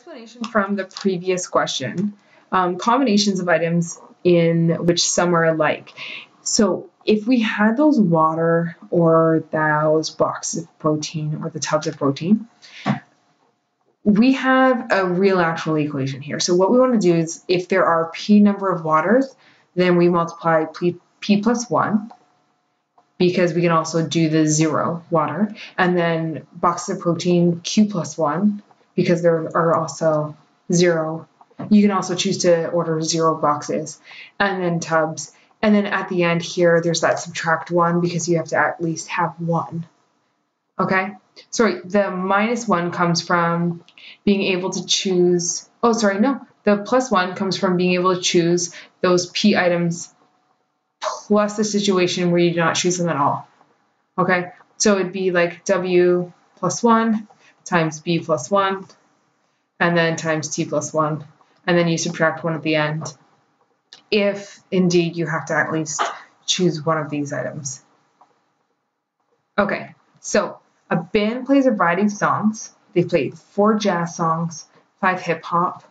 explanation from the previous question, combinations of items in which some are alike. So if we had those water or those boxes of protein or the tubs of protein, we have a real actual equation here. So what we want to do is if there are P number of waters, then we multiply P plus 1, because we can also do the 0 water, and then boxes of protein Q plus 1, because there are also 0. You can also choose to order 0 boxes, and then tubs. And then at the end here, there's that subtract 1, because you have to at least have 1. Okay? Sorry, the minus 1 comes from being able to choose, oh, sorry, no. The plus 1 comes from being able to choose those P items plus the situation where you do not choose them at all. Okay? So it'd be like W plus 1 times B plus 1, and then times T plus 1, and then you subtract 1 at the end, if indeed you have to at least choose one of these items. Okay, so a band plays a variety of songs. They played 4 jazz songs, 5 hip hop,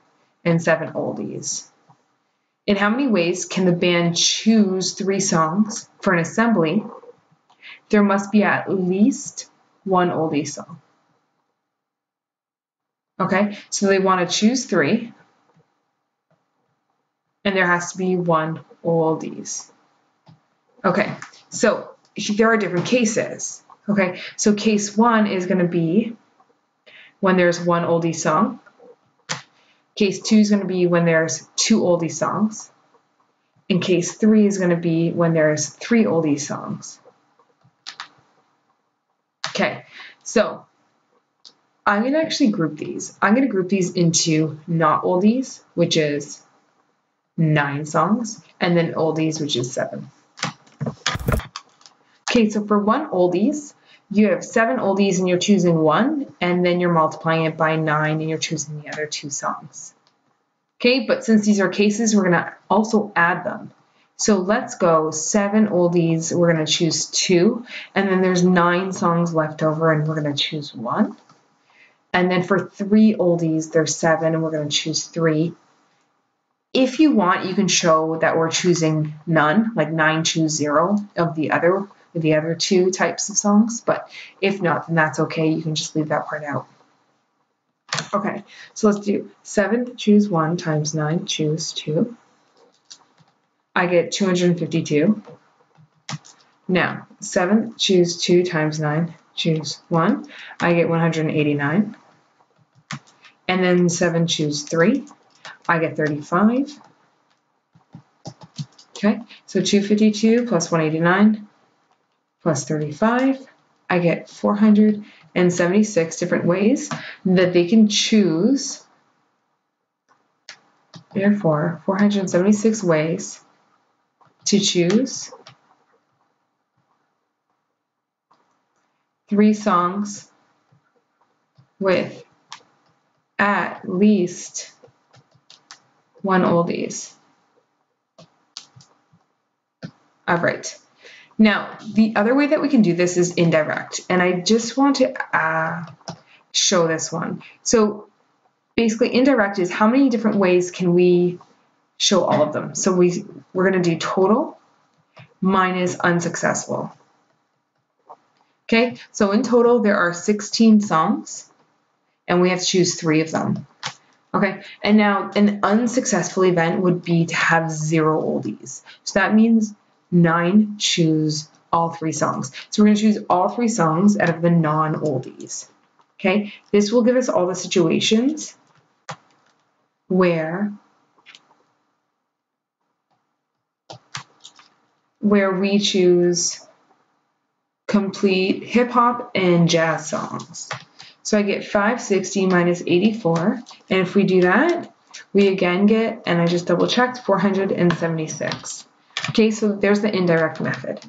and 7 oldies. In how many ways can the band choose 3 songs for an assembly? There must be at least 1 oldie song. Okay, so they want to choose 3, and there has to be 1 oldies. Okay, so there are different cases. Okay, so case 1 is going to be when there's 1 oldie song. Case 2 is going to be when there's 2 oldie songs. And case 3 is going to be when there's 3 oldie songs. Okay, so I'm going to actually group these. I'm going to group these into not oldies, which is 9 songs, and then oldies, which is 7. Okay, so for 1 oldies, you have 7 oldies and you're choosing 1, and then you're multiplying it by 9 and you're choosing the other 2 songs. Okay, but since these are cases, we're going to also add them. So let's go 7 oldies, we're going to choose 2, and then there's 9 songs left over and we're going to choose 1. And then for 3 oldies, there's 7 and we're going to choose 3. If you want, you can show that we're choosing none, like 9 choose 0 of the other 2 types of songs, but if not, then that's okay. You can just leave that part out. Okay, so let's do 7 choose 1 times 9 choose 2. I get 252. Now, 7 choose 2 times 9 choose 1. I get 189. And then 7 choose 3. I get 35. Okay, so 252 plus 189 plus 35, I get 476 different ways that they can choose. Therefore, 476 ways to choose 3 songs with at least 1 oldies. All right. Now, the other way that we can do this is indirect, and I just want to show this one. So basically, indirect is how many different ways can we show all of them. So we're going to do total minus unsuccessful. Okay, so in total, there are 16 songs, and we have to choose 3 of them. Okay, and now an unsuccessful event would be to have 0 oldies. So that means 9 choose all 3 songs. So we're going to choose all 3 songs out of the non-oldies. Okay, this will give us all the situations where we choose complete hip hop and jazz songs. So I get 560 minus 84, and if we do that, we again get, and I just double checked, 476. Okay, so there's the indirect method.